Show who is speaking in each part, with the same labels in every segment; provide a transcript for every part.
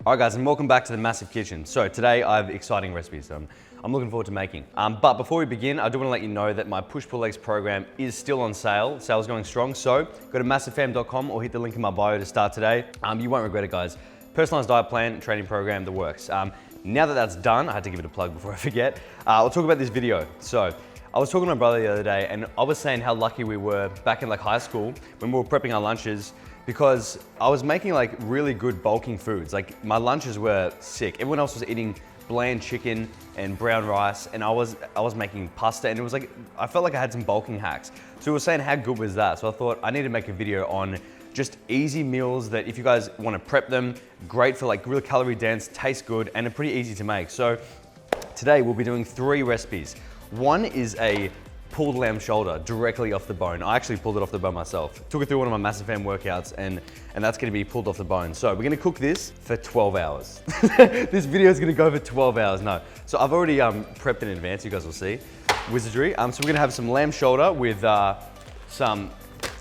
Speaker 1: All right guys, and welcome back to the Massive Kitchen. So today I have exciting recipes I'm looking forward to making. But before we begin, I do want to let you know that my Push-Pull Legs program is still on sale. Sale's going strong, so go to massivefam.com or hit the link in my bio to start today. You won't regret it, guys. Personalized diet plan, training program, the works. Now that that's done, I had to give it a plug before I forget. I'll talk about this video. So I was talking to my brother the other day and I was saying how lucky we were back in like high school when we were prepping our lunches, because I was making like really good bulking foods. Like my lunches were sick. Everyone else was eating bland chicken and brown rice, and I was making pasta, and it was like, I felt like I had some bulking hacks. So we were saying how good was that? So I thought I need to make a video on just easy meals that if you guys want to prep them, great for like really calorie dense, taste good, and are pretty easy to make. So today we'll be doing 3 recipes. One is a pulled lamb shoulder directly off the bone. I actually pulled it off the bone myself. Took it through one of my Massive Fam workouts, and that's gonna be pulled off the bone. So we're gonna cook this for 12 hours. This video is gonna go for 12 hours, no. So I've already prepped in advance, you guys will see. Wizardry. So we're gonna have some lamb shoulder with some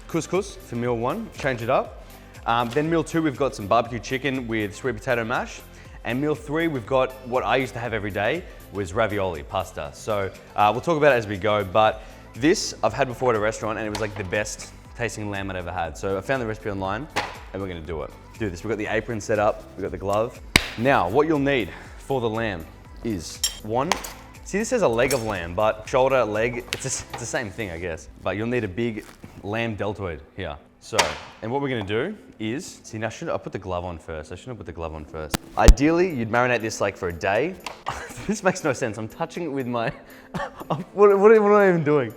Speaker 1: couscous for meal 1, change it up. Then meal 2, we've got some barbecue chicken with sweet potato mash. And meal 3, we've got what I used to have every day, was ravioli, pasta. So we'll talk about it as we go, but this I've had before at a restaurant and it was like the best tasting lamb I'd ever had. So I found the recipe online and we're gonna do it. Do this, we've got the apron set up, we've got the glove. Now, what you'll need for the lamb is see this says a leg of lamb, but shoulder, leg, it's the same thing, I guess. But you'll need a big lamb deltoid here. So, and what we're gonna do is, see now I put the glove on first. I shouldn't have put the glove on first. Ideally, you'd marinate this like for a day. This makes no sense. I'm touching it with my, what am I even doing?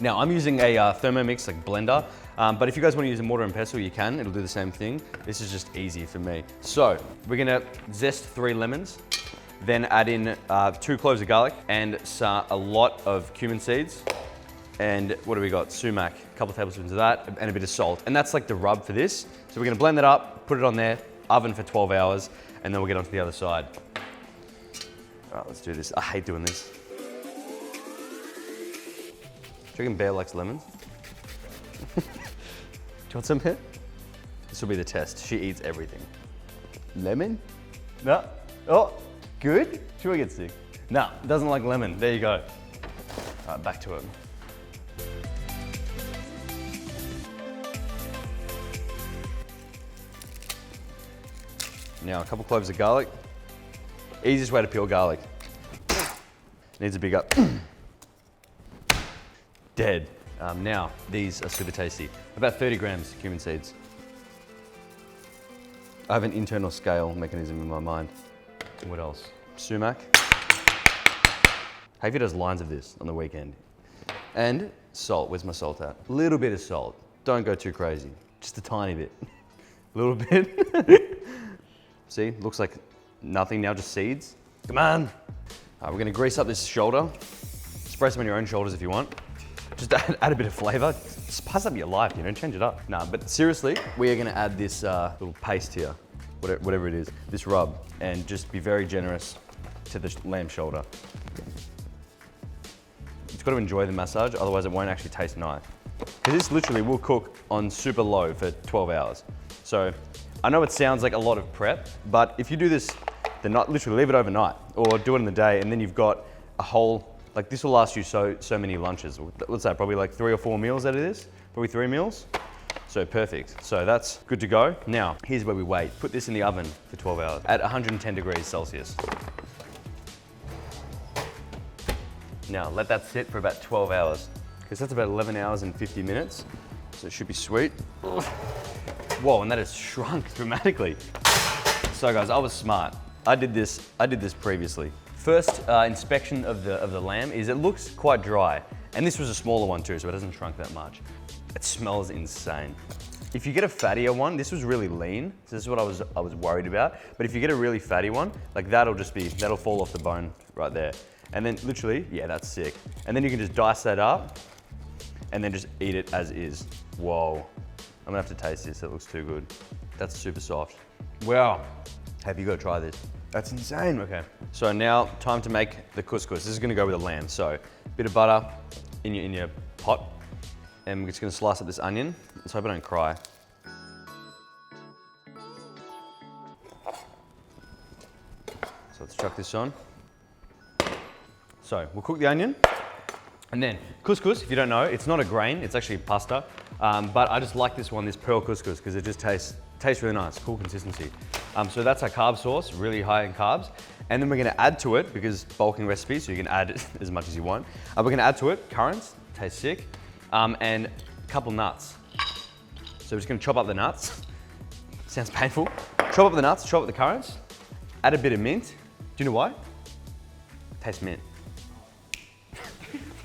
Speaker 1: Now I'm using a Thermomix like blender, but if you guys wanna use a mortar and pestle, you can, it'll do the same thing. This is just easy for me. So, we're gonna zest 3 lemons, then add in 2 cloves of garlic and a lot of cumin seeds. And what do we got? Sumac, a couple of tablespoons of that, and a bit of salt. And that's like the rub for this. So we're gonna blend that up, put it on there, oven for 12 hours, and then we'll get onto the other side. All right, let's do this. I hate doing this. Do you reckon Bear likes lemons? Do you want some here? This will be the test. She eats everything. Lemon? No. Oh, good? Should we get sick? No, doesn't like lemon. There you go. All right, back to it. Now a couple cloves of garlic. Easiest way to peel garlic. Needs a big up. Dead. Now, these are super tasty. About 30 grams cumin seeds. I have an internal scale mechanism in my mind. What else? Sumac. Havey does lines of this on the weekend. And salt. Where's my salt at? A little bit of salt. Don't go too crazy. Just a tiny bit. A little bit. See, looks like nothing now, just seeds. Come on. All right, we're gonna grease up this shoulder. Spray some on your own shoulders if you want. Just add a bit of flavor. Spice up your life, you know, change it up. Nah, but seriously, we are gonna add this little paste here, whatever it is, this rub, and just be very generous to the lamb shoulder. It's gotta enjoy the massage, otherwise it won't actually taste nice. Because this literally will cook on super low for 12 hours. So, I know it sounds like a lot of prep, but if you do this the night, literally leave it overnight or do it in the day, and then you've got a whole, like this will last you so many lunches. Let's say probably like 3 or 4 meals out of this, probably 3 meals. So perfect. So that's good to go. Now, here's where we wait. Put this in the oven for 12 hours at 110 degrees Celsius. Now let that sit for about 12 hours, because that's about 11 hours and 50 minutes. So it should be sweet. Whoa, and that has shrunk dramatically. So guys, I was smart. I did this previously. First inspection of the lamb is it looks quite dry. And this was a smaller one too, so it hasn't shrunk that much. It smells insane. If you get a fattier one, this was really lean. So this is what I was worried about. But if you get a really fatty one, like that'll fall off the bone right there. And then literally, yeah, that's sick. And then you can just dice that up and then just eat it as is. Whoa. I'm gonna have to taste this, it looks too good. That's super soft. Wow, have you got to try this? That's insane. Okay, so now time to make the couscous. This is gonna go with the lamb. So, a bit of butter in your pot, and we're just gonna slice up this onion. Let's hope I don't cry. chuck this on. So we'll cook the onion. And then couscous, if you don't know, it's not a grain, it's actually pasta. But I just like this one, this pearl couscous, because it just tastes really nice, cool consistency. So that's our carb sauce, really high in carbs. And then we're gonna add to it, because bulking recipe, so you can add as much as you want. We're gonna add to it currants, tastes sick, and a couple nuts. So we're just gonna chop up the nuts. Sounds painful. Chop up the nuts, chop up the currants, add a bit of mint. Do you know why? Tastes mint.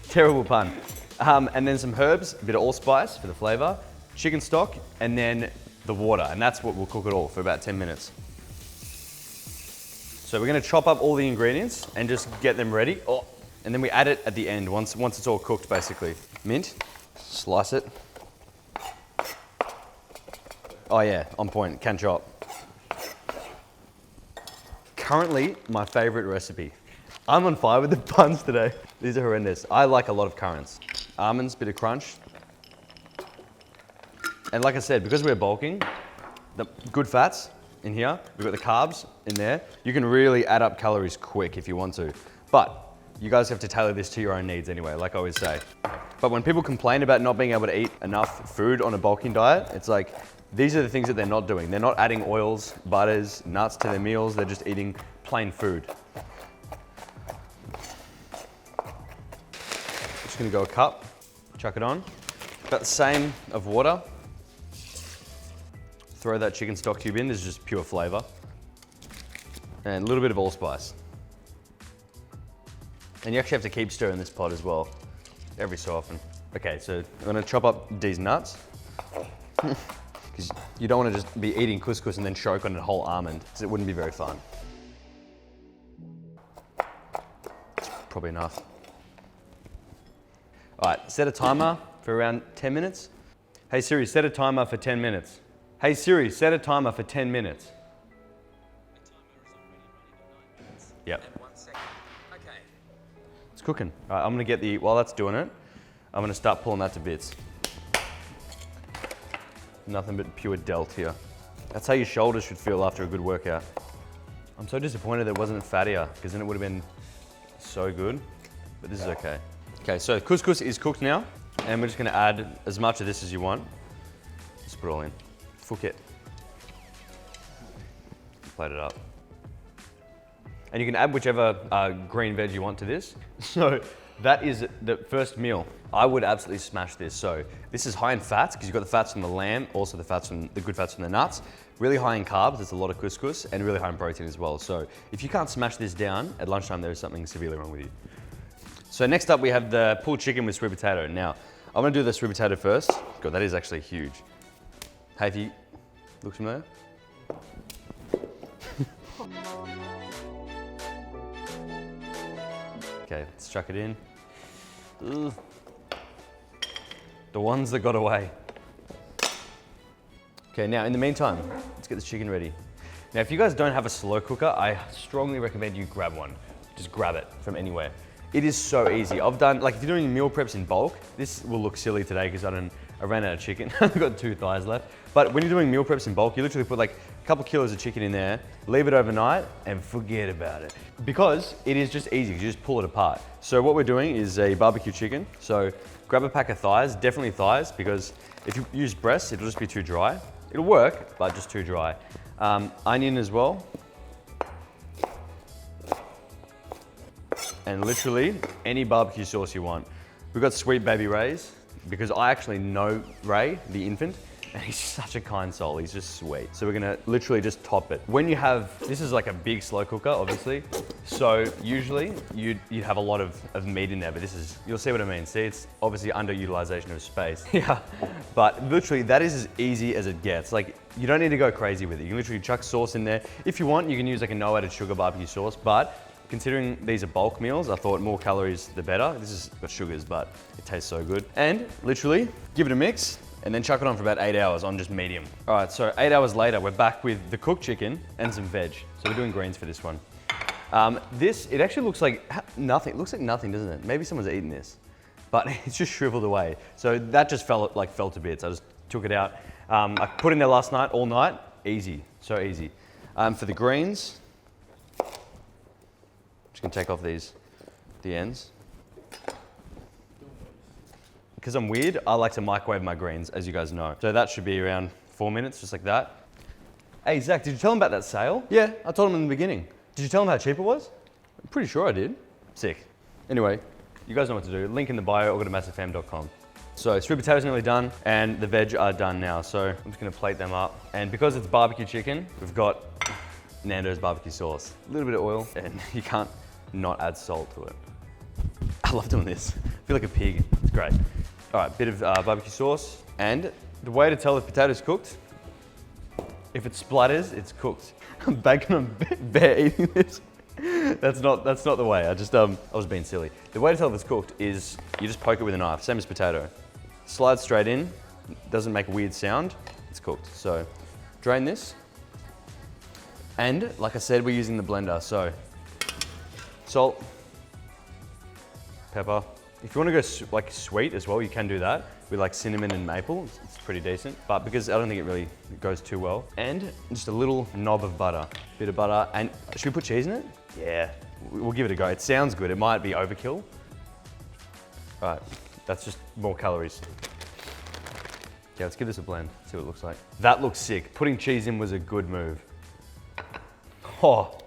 Speaker 1: Terrible pun. And then some herbs, a bit of allspice for the flavor, chicken stock, and then the water. And that's what we'll cook it all for about 10 minutes. So we're gonna chop up all the ingredients and just get them ready. Oh, and then we add it at the end, once it's all cooked, basically. Mint, slice it. Oh yeah, on point, can chop. Currently, my favorite recipe. I'm on fire with the puns today. These are horrendous. I like a lot of currants. Almonds, bit of crunch. And like I said, because we're bulking, the good fats in here, we've got the carbs in there. You can really add up calories quick if you want to. But you guys have to tailor this to your own needs anyway, like I always say. But when people complain about not being able to eat enough food on a bulking diet, it's like, these are the things that they're not doing. They're not adding oils, butters, nuts to their meals. They're just eating plain food. Just gonna go a cup, chuck it on. About the same of water. Throw that chicken stock cube in, this is just pure flavor. And a little bit of allspice. And you actually have to keep stirring this pot as well, every so often. Okay, so I'm gonna chop up these nuts. Because you don't want to just be eating couscous and then choke on a whole almond, because it wouldn't be very fun. It's probably enough. All right, set a timer for around 10 minutes. Hey Siri, set a timer for 10 minutes. Hey Siri, set a timer for 10 minutes.
Speaker 2: The timer is already running at 9 minutes.
Speaker 1: Yep.
Speaker 2: And 1 second. Okay.
Speaker 1: It's cooking. All right, I'm gonna get while that's doing it, I'm gonna start pulling that to bits. Nothing but pure delt here. That's how your shoulders should feel after a good workout. I'm so disappointed that it wasn't fattier, because then it would have been so good, but this is okay. Okay, so couscous is cooked now, and we're just gonna add as much of this as you want. Just put it all in. Fuck it. Plate it up. And you can add whichever green veg you want to this. So that is the first meal. I would absolutely smash this. So this is high in fats, because you've got the fats from the lamb, also the good fats from the nuts. Really high in carbs, there's a lot of couscous, and really high in protein as well. So if you can't smash this down, at lunchtime there is something severely wrong with you. So next up we have the pulled chicken with sweet potato. Now, I'm gonna do the sweet potato first. God, that is actually huge. Hey, if you look familiar? Okay, let's chuck it in. Ugh. The ones that got away. Okay, now in the meantime, let's get this chicken ready. Now, if you guys don't have a slow cooker, I strongly recommend you grab one. Just grab it from anywhere. It is so easy. I've done, like if you're doing meal preps in bulk, this will look silly today because I ran out of chicken. I've got 2 thighs left. But when you're doing meal preps in bulk, you literally put like a couple kilos of chicken in there, leave it overnight, and forget about it. Because it is just easy, you just pull it apart. So what we're doing is a barbecue chicken. So grab a pack of thighs, definitely thighs, because if you use breasts, it'll just be too dry. It'll work, but just too dry. Onion as well. And literally any barbecue sauce you want. We've got Sweet Baby Ray's, because I actually know Ray, the infant, and he's such a kind soul, he's just sweet. So we're gonna literally just top it. When you have, this is like a big slow cooker, obviously. So usually you'd have a lot of meat in there, but this is, you'll see what I mean. See, it's obviously underutilization of space. Yeah, but literally that is as easy as it gets. Like, you don't need to go crazy with it. You can literally chuck sauce in there. If you want, you can use like a no added sugar barbecue sauce, but considering these are bulk meals, I thought more calories the better. This is got sugars, but it tastes so good. And literally, give it a mix, and then chuck it on for about 8 hours on just medium. All right, so 8 hours later, we're back with the cooked chicken and some veg. So we're doing greens for this one. It actually looks like nothing. It looks like nothing, doesn't it? Maybe someone's eaten this, but it's just shriveled away. So that just fell to bits. I just took it out. I put it in there last night, all night. Easy, so easy. For the greens, Just gonna take off the ends. Because I'm weird, I like to microwave my greens, as you guys know. So that should be around 4 minutes, just like that. Hey, Zach, did you tell him about that sale? Yeah, I told him in the beginning. Did you tell him how cheap it was? I'm pretty sure I did. Sick. Anyway, you guys know what to do. Link in the bio or go to massivefam.com. So sweet potatoes nearly done and the veg are done now. So I'm just gonna plate them up. And because it's barbecue chicken, we've got Nando's barbecue sauce. A little bit of oil and you can't not add salt to it. I love doing this. I feel like a pig, it's great. All right, bit of barbecue sauce. And the way to tell if potatoes cooked, if it splatters, it's cooked. I'm baking on bare eating this. That's not the way. I was being silly. The way to tell if it's cooked is you just poke it with a knife, same as potato. Slide straight in, doesn't make a weird sound, it's cooked. So drain this. And like I said, we're using the blender. So salt, pepper. If you want to go like sweet as well, you can do that with like cinnamon and maple. It's pretty decent, but because I don't think it really goes too well. And just a little knob of butter, bit of butter. And should we put cheese in it? Yeah, we'll give it a go. It sounds good. It might be overkill. All right, that's just more calories. Yeah, let's give this a blend, see what it looks like. That looks sick. Putting cheese in was a good move. Oh,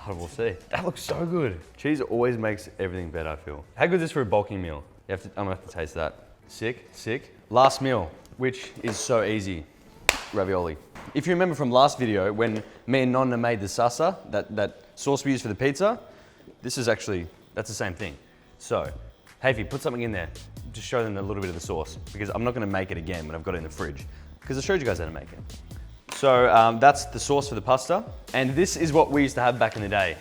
Speaker 1: we'll see. That looks so good. Cheese always makes everything better, I feel. How good is this for a bulking meal? I'm gonna have to taste that. Sick, sick. Last meal, which is so easy, ravioli. If you remember from last video, when me and Nonna made the salsa, that sauce we use for the pizza, that's the same thing. So, Havey, put something in there. Just show them a little bit of the sauce, because I'm not gonna make it again when I've got it in the fridge, because I showed you guys how to make it. So that's the sauce for the pasta. And this is what we used to have back in the day,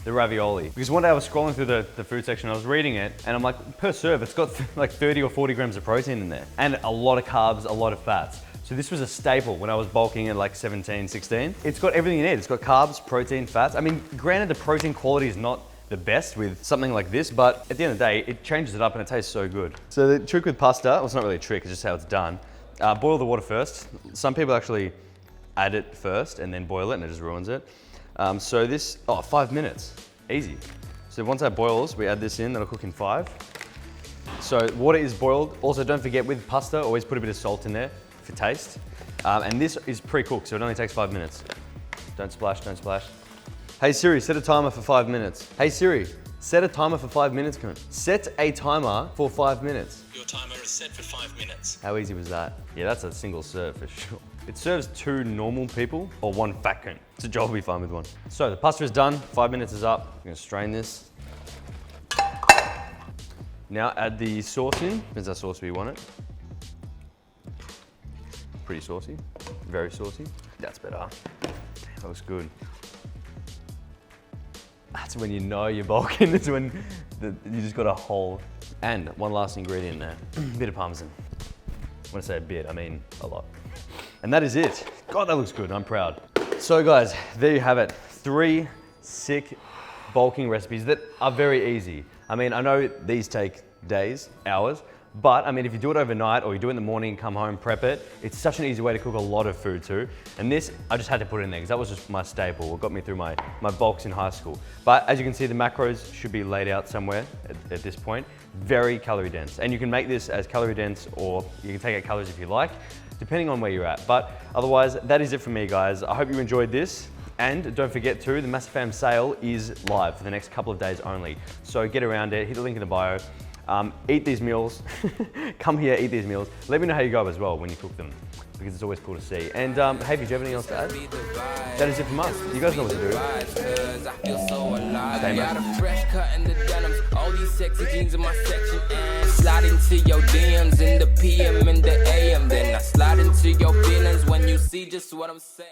Speaker 1: the ravioli. Because one day I was scrolling through the food section, I was reading it, and I'm like, per serve, it's got like 30 or 40 grams of protein in there, and a lot of carbs, a lot of fats. So this was a staple when I was bulking at like 17, 16. It's got everything you need. It's got carbs, protein, fats. I mean, granted the protein quality is not the best with something like this, but at the end of the day, it changes it up and it tastes so good. So the trick with pasta, well, it's not really a trick, it's just how it's done. Boil the water first. Some people actually add it first and then boil it and it just ruins it. So this, 5 minutes, easy. So once that boils, we add this in, that'll cook in 5. So water is boiled. Also, don't forget with pasta, always put a bit of salt in there for taste. And this is pre-cooked, so it only takes 5 minutes. Don't splash, don't splash. Hey Siri, set a timer for 5 minutes. Hey Siri, set a timer for 5 minutes, cunt. Set a timer for 5 minutes.
Speaker 2: Your timer is set for 5 minutes.
Speaker 1: How easy was that? Yeah, that's a single serve for sure. It serves 2 normal people or 1 fat cunt. So Joel will be fine with 1. So the pasta is done, 5 minutes is up. I'm gonna strain this. Now add the sauce in. Depends how saucy we want it. Pretty saucy, very saucy. That's better. That looks good. That's when you know you're bulking. It's when you just got a hole. And one last ingredient there, bit of Parmesan. When I say a bit, I mean a lot. And that is it. God, that looks good, I'm proud. So guys, there you have it. 3 sick bulking recipes that are very easy. I mean, I know these take days, hours, but I mean, if you do it overnight or you do it in the morning, come home, prep it, it's such an easy way to cook a lot of food too. And this, I just had to put in there because that was just my staple. It got me through my bulks in high school. But as you can see, the macros should be laid out somewhere at this point. Very calorie dense. And you can make this as calorie dense or you can take out calories if you like, depending on where you're at. But otherwise, that is it for me, guys. I hope you enjoyed this. And don't forget too, the Massive Fam sale is live for the next couple of days only. So get around it, hit the link in the bio. Eat these meals, come here, eat these meals. Let me know how you go as well when you cook them, because it's always cool to see. And hey, do you have anything else to add? That is it from us. You guys know what to do. Stay back. All these sexy jeans in my section and slide into your DMs in the PM and the AM. Then I slide into your feelings when you see just what I'm saying.